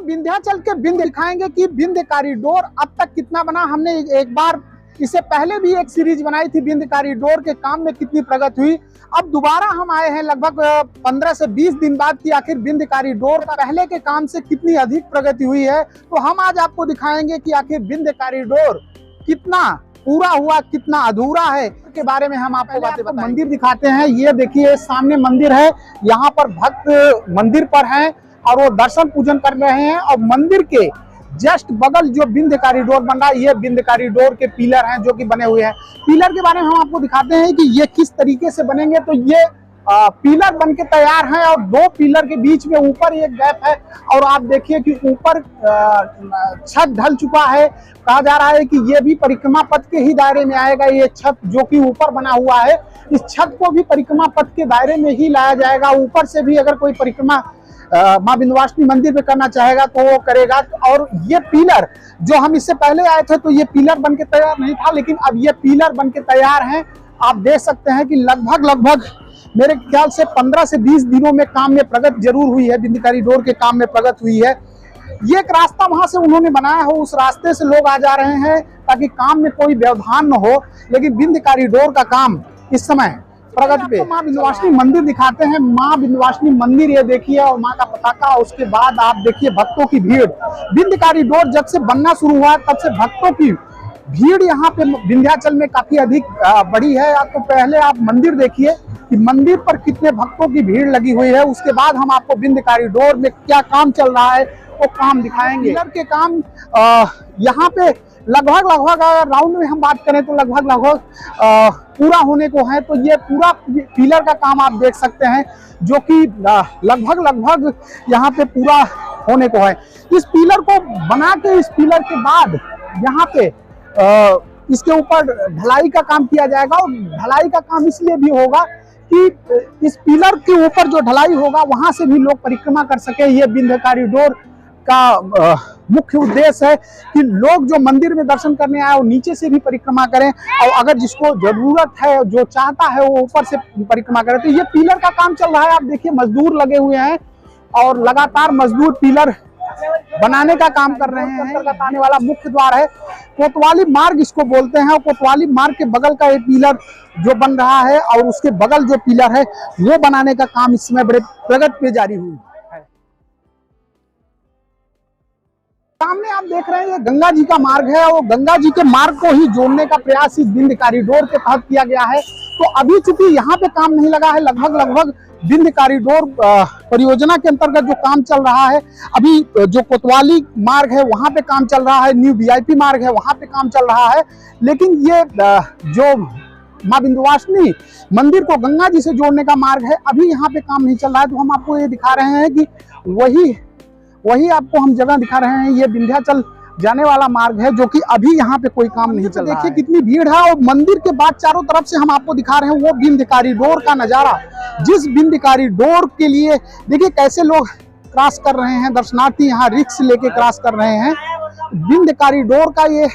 विंध्याचल के विंध्य दिखाएंगे कि विंध्य कॉरिडोर अब तक कितना बना। हमने एक बार इससे पहले भी एक सीरीज बनाई थी विंध्य कॉरिडोर के काम में कितनी प्रगति हुई। अब दोबारा हम आए हैं लगभग 15 से 20 दिन बाद कि आखिर विंध्य कॉरिडोर का पहले के काम से कितनी अधिक प्रगति हुई है। तो हम आज आपको दिखाएंगे कि आखिर विंध्य कॉरिडोर कितना पूरा हुआ, कितना अधूरा है के बारे में हम आपको बातें बताएंगे। मंदिर दिखाते हैं, ये देखिए सामने मंदिर है, यहाँ पर भक्त मंदिर पर हैं और वो दर्शन पूजन कर रहे हैं। और मंदिर के जस्ट बगल जो विंध्य कॉरिडोर बन रहा है, ये विंध्य कॉरिडोर के पिलर हैं जो कि बने हुए हैं। पिलर के बारे में हम आपको दिखाते हैं कि ये किस तरीके से बनेंगे। तो ये पिलर बन के तैयार हैं और दो पिलर के बीच में ऊपर एक गैप है। और आप देखिए कि ऊपर छत ढल चुका है। कहा जा रहा है कि ये भी परिक्रमा पथ के ही दायरे में आएगा। ये छत जो कि ऊपर बना हुआ है, इस छत को भी परिक्रमा पथ के दायरे में ही लाया जाएगा। ऊपर से भी अगर कोई परिक्रमा माँ विंध्यवासिनी मंदिर पे करना चाहेगा तो वो करेगा। और ये पिलर जो हम इससे पहले आए थे तो ये पिलर बन के तैयार नहीं था, लेकिन अब ये पिलर बन के तैयार हैं। आप देख सकते हैं कि लगभग मेरे ख्याल से 15 से 20 दिनों में काम में प्रगति जरूर हुई है। विंध्य कॉरिडोर के काम में प्रगति हुई है। ये एक रास्ता वहां से उन्होंने बनाया हो, उस रास्ते से लोग आ जा रहे हैं ताकि काम में कोई व्यवधान न हो। लेकिन विंध्य कॉरिडोर का काम इस समय प्रगति पे। माँ विंध्यवासिनी मंदिर दिखाते हैं। माँ विंध्यवासिनी मंदिर ये देखिए और माँ का पताका। उसके बाद आप देखिए भक्तों की भीड़। विंध्य कॉरिडोर जब से बनना शुरू हुआ तब से भक्तों की भीड़ यहाँ पे विंध्याचल में काफी अधिक बढ़ी है। तो पहले आप मंदिर देखिए कि मंदिर पर कितने भक्तों की भीड़ लगी हुई है। उसके बाद हम आपको विंध्य कॉरिडोर में क्या काम चल रहा है वो काम दिखाएंगे। पिलर के काम यहाँ पे लगभग राउंड में हम बात करें तो लगभग पूरा होने को है। तो ये पूरा पिलर का काम आप देख सकते हैं जो कि लगभग यहाँ पे पूरा होने को है। इस पिलर को बना के इस पिलर के बाद यहाँ पे इसके ऊपर ढलाई का काम किया जाएगा। और ढलाई का काम इसलिए भी होगा कि इस पिलर के ऊपर जो ढलाई होगा वहां से भी लोग परिक्रमा कर सके। ये विंध्य कॉरिडोर का मुख्य उद्देश्य है कि लोग जो मंदिर में दर्शन करने आए वो नीचे से भी परिक्रमा करें, और अगर जिसको जरूरत है, जो चाहता है, वो ऊपर से परिक्रमा करे। तो ये पिलर का काम चल रहा है। आप देखिए मजदूर लगे हुए हैं और लगातार मजदूर पिलर बनाने का काम कर रहे हैं। अंतर्गत आने वाला मुख्य द्वार है, कोतवाली मार्ग इसको बोलते हैं। और कोतवाली मार्ग के बगल का एक पिलर जो बन रहा है और उसके बगल जो पिलर है वो बनाने का काम इस समय बड़े प्रगति पे जारी हुई है। सामने आप देख रहे हैं ये गंगा जी का मार्ग है और गंगा जी के मार्ग को ही जोड़ने का प्रयास इस विंध्य कॉरिडोर के तहत किया गया है। तो अभी चूंकि यहाँ पे काम नहीं लगा है, लगभग विंध्य कॉरिडोर परियोजना के अंतर्गत जो काम चल रहा है, अभी जो कोतवाली मार्ग है वहां पे काम चल रहा है, न्यू वीआईपी मार्ग है वहां पे काम चल रहा है। लेकिन ये जो माँ विंध्यवासिनी मंदिर को गंगा जी से जोड़ने का मार्ग है, अभी यहाँ पे काम नहीं चल रहा है। तो हम आपको ये दिखा रहे हैं कि वही आपको हम जगह दिखा रहे हैं। ये विंध्याचल जाने वाला मार्ग है जो कि अभी यहाँ पे कोई काम नहीं चल रहा है। देखिए कितनी भीड़ है। और मंदिर के बाद चारों तरफ से हम आपको दिखा रहे हैं वो विंध्य कॉरिडोर का नजारा। जिस विंध्य कॉरिडोर के लिए देखिए कैसे लोग क्रॉस कर रहे हैं, दर्शनार्थी यहाँ रिक्स लेके क्रॉस कर रहे हैं। विंध्य कॉरिडोर का ये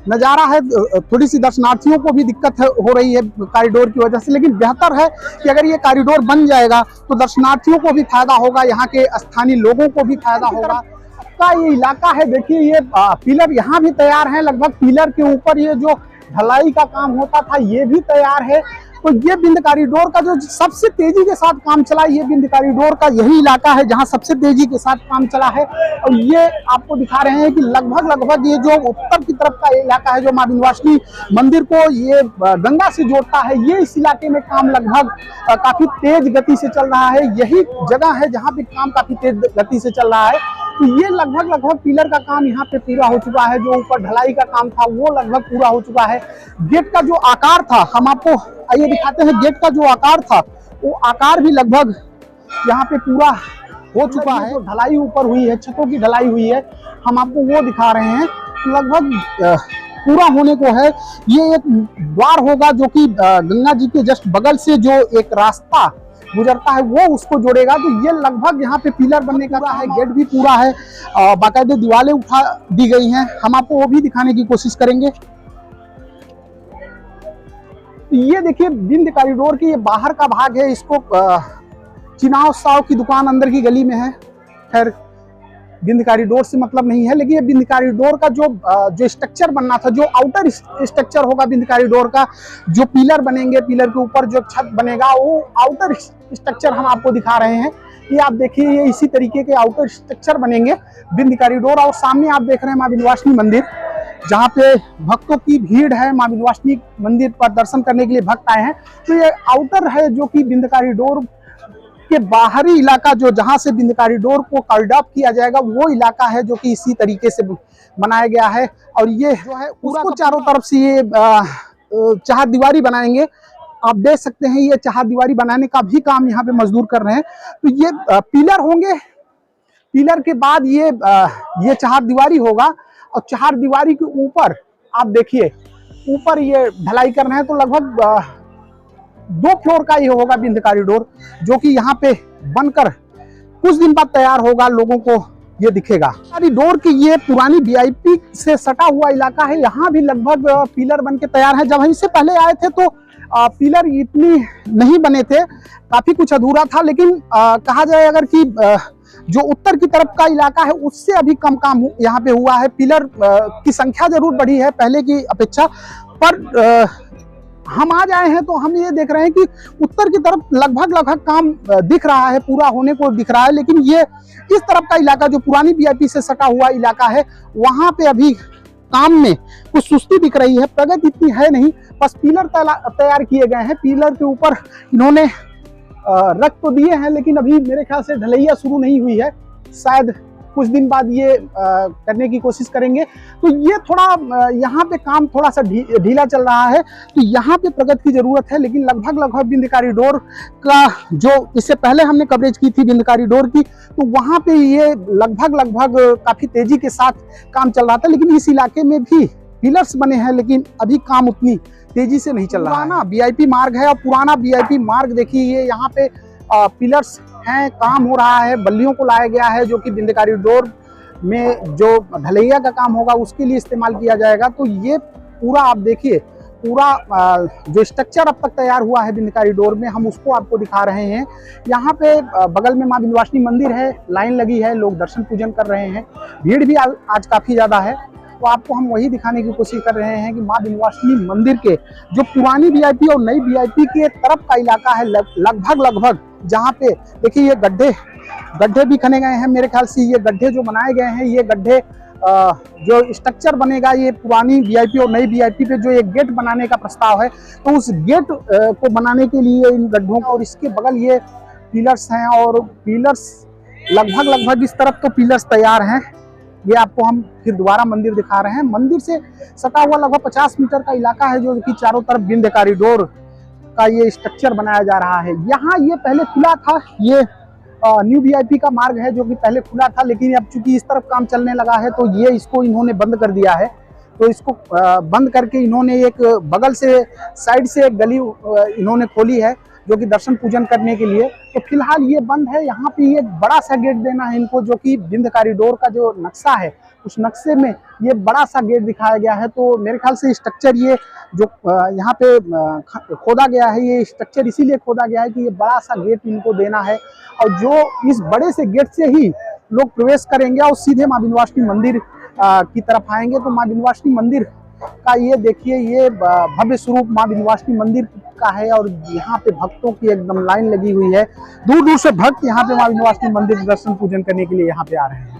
नजारा है। थोड़ी सी दर्शनार्थियों को भी दिक्कत हो रही है कॉरिडोर की वजह से, लेकिन बेहतर है कि अगर ये कॉरिडोर बन जाएगा तो दर्शनार्थियों को भी फायदा होगा, यहाँ के स्थानीय लोगों को भी फायदा होगा। का ये इलाका है, देखिए ये पिलर यहाँ भी तैयार है। लगभग पिलर के ऊपर ये जो ढलाई का काम होता था ये भी तैयार है। तो ये विंध्य कॉरिडोर का जो सबसे तेजी के साथ काम चला, ये विंध्य कॉरिडोर का यही इलाका है जहां सबसे तेजी के साथ काम चला है। और ये आपको दिखा रहे हैं कि लगभग ये जो उत्तर की तरफ का इलाका है जो माँ विंध्यवासिनी मंदिर को ये गंगा से जोड़ता है, ये इस इलाके में काम लगभग काफी तेज गति से चल रहा है। यही जगह है जहाँ पे काम काफी तेज गति से चल रहा है। तो ये लगभग पिलर का काम यहाँ पे पूरा हो चुका है। जो ऊपर ढलाई का काम था वो लगभग पूरा हो चुका है। गेट का जो आकार था, हम आपको आइए दिखाते हैं, गेट का जो आकार था वो आकार भी लगभग यहाँ पे पूरा हो चुका है। तो ढलाई ऊपर हुई है, छतों की ढलाई हुई है, हम आपको वो दिखा रहे हैं। लगभग पूरा होने को है। ये एक द्वार होगा जो कि गंगा जी के जस्ट बगल से जो एक रास्ता गुजरता है वो उसको जोड़ेगा। तो ये लगभग यहाँ पे पिलर बनने का है। गेट भी पूरा है, बाकायदे दीवारें उठा दी गई हैं। हम आपको वो भी दिखाने की कोशिश करेंगे। ये देखिए विंध्य कॉरिडोर की ये बाहर का भाग है। इसको चिनाव साव की दुकान अंदर की गली में है। खैर बिंद कॉरिडोर से मतलब नहीं है, लेकिन ये बिंद कॉरिडोर का जो स्ट्रक्चर बनना था, जो आउटर स्ट्रक्चर होगा बिंद कॉरिडोर का, जो पिलर बनेंगे, पिलर के ऊपर जो छत बनेगा, वो आउटर स्ट्रक्चर हम आपको दिखा रहे हैं। ये आप देखिए, ये इसी तरीके के आउटर स्ट्रक्चर बनेंगे बिंद कॉरिडोर। और सामने आप देख रहे हैं माँ विंध्यवासिनी मंदिर, जहाँ पे भक्तों की भीड़ है। माँ विंध्यवासिनी मंदिर पर दर्शन करने के लिए भक्त आए हैं। तो ये आउटर है जो कि बिंद कॉरिडोर के बाहरी इलाका, जो जहाँ से बिंद कॉरिडोर को कॉर्ड ऑफ किया जाएगा, वो इलाका है जो कि इसी तरीके से बनाया गया है। और ये जो है उसको चारों तरफ से ये चार दीवारी बनाएंगे। आप देख सकते हैं, ये चार दीवारी बनाने का भी काम यहाँ पे मजदूर कर रहे हैं। तो ये पिलर होंगे, पिलर के बाद ये चार दीवारी होगा। और चार दीवारी के ऊपर आप देखिए, ऊपर ये ढलाई कर रहे हैं। तो लगभग 2 फ्लोर का ये होगा बिंद कॉरिडोर, जो कि यहाँ पे बनकर कुछ दिन बाद तैयार होगा, लोगों को ये दिखेगा। कॉरिडोर की ये पुरानी वीआईपी से सटा हुआ इलाका है। यहाँ भी लगभग पिलर बन के तैयार है। जब हम इससे पहले आए थे तो पिलर इतनी नहीं बने थे, काफी कुछ अधूरा था। लेकिन कहा जाए अगर कि जो उत्तर की तरफ का इलाका है, उससे अभी कम काम यहाँ पे हुआ है। पिलर की संख्या जरूर बढ़ी है पहले की अपेक्षा, पर हम आज आए हैं तो हम ये देख रहे हैं कि उत्तर की तरफ लगभग काम दिख रहा है, पूरा होने को दिख रहा है। लेकिन ये इस तरफ का इलाका जो पुरानी वीआईपी से सटा हुआ इलाका है, वहां पे अभी काम में कुछ सुस्ती दिख रही है, प्रगति इतनी है नहीं। बस पिलर तैयार किए गए हैं, पिलर के ऊपर इन्होंने रख तो दिए हैं, लेकिन अभी मेरे ख्याल से ढलैया शुरू नहीं हुई है। शायद कुछ दिन बाद ये करने की कोशिश करेंगे। तो ये थोड़ा यहाँ पे काम थोड़ा सा ढीला चल रहा है। तो यहाँ पे प्रगति की जरूरत है। लेकिन लगभग बिंद कॉरिडोर का जो इससे पहले हमने कवरेज की थी बिंद कॉरिडोर की, तो वहाँ पे ये लगभग काफी तेजी के साथ काम चल रहा था। लेकिन इस इलाके में भी पिलर्स बने हैं, लेकिन अभी काम उतनी तेजी से नहीं चल रहा है। पुराना वीआईपी मार्ग है, और पुराना वीआईपी मार्ग देखिए, ये यहाँ पे पिलर्स हैं, काम हो रहा है, बल्लियों को लाया गया है, जो कि बिंद कॉरिडोर में जो ढलैया का काम होगा उसके लिए इस्तेमाल किया जाएगा। तो ये पूरा आप देखिए, पूरा जो स्ट्रक्चर अब तक तैयार हुआ है बिंद कॉरिडोर में, हम उसको आपको दिखा रहे हैं। यहाँ पे बगल में माँ विंध्यवासिनी मंदिर है, लाइन लगी है, लोग दर्शन पूजन कर रहे हैं, भीड़ भी आज काफी ज्यादा है। तो आपको हम वही दिखाने की कोशिश कर रहे हैं कि माँ विंध्यवासिनी मंदिर के जो पुरानी वीआईपी और नई वीआईपी के तरफ का इलाका है, लगभग जहाँ पे देखिए ये गड्ढे भी खने गए हैं। मेरे ख्याल से ये गड्ढे जो बनाए गए हैं, ये गड्ढे जो स्ट्रक्चर बनेगा, ये पुरानी वीआईपी और नई वीआईपी पे जो एक गेट बनाने का प्रस्ताव है, तो उस गेट को बनाने के लिए इन गड्ढों को, और इसके बगल ये पिलर्स हैं, और पिलर्स लगभग इस तरफ तो पिलर्स तैयार हैं। ये आपको हम फिर दोबारा मंदिर दिखा रहे हैं। मंदिर से सटा हुआ लगभग 50 मीटर का इलाका है, जो कि चारों तरफ बिंद कॉरिडोर का ये स्ट्रक्चर बनाया जा रहा है। यहाँ ये पहले खुला था, ये न्यू वीआईपी का मार्ग है जो कि पहले खुला था, लेकिन अब चूंकि इस तरफ काम चलने लगा है तो ये इसको इन्होंने बंद कर दिया है। तो इसको बंद करके इन्होंने एक बगल से साइड से एक गली इन्होंने खोली है, जो कि दर्शन पूजन करने के लिए। तो फिलहाल ये बंद है। यहाँ पे ये बड़ा सा गेट देना है इनको, जो कि बिंद कॉरिडोर का जो नक्शा है, उस नक्शे में ये बड़ा सा गेट दिखाया गया है। तो मेरे ख्याल से स्ट्रक्चर ये जो यहाँ पे खोदा गया है, ये स्ट्रक्चर इसीलिए खोदा गया है कि ये बड़ा सा गेट इनको देना है, और जो इस बड़े से गेट से ही लोग प्रवेश करेंगे और सीधे माँ विंध्यवासिनी मंदिर की तरफ आएंगे। तो माँ विंध्यवासिनी मंदिर का ये देखिए, ये भव्य स्वरूप माँ विंध्यवासिनी मंदिर का है, और यहाँ पे भक्तों की एकदम लाइन लगी हुई है। दूर दूर से भक्त यहाँ पे माँ विंध्यवासिनी मंदिर दर्शन पूजन करने के लिए यहाँ पे आ रहे हैं।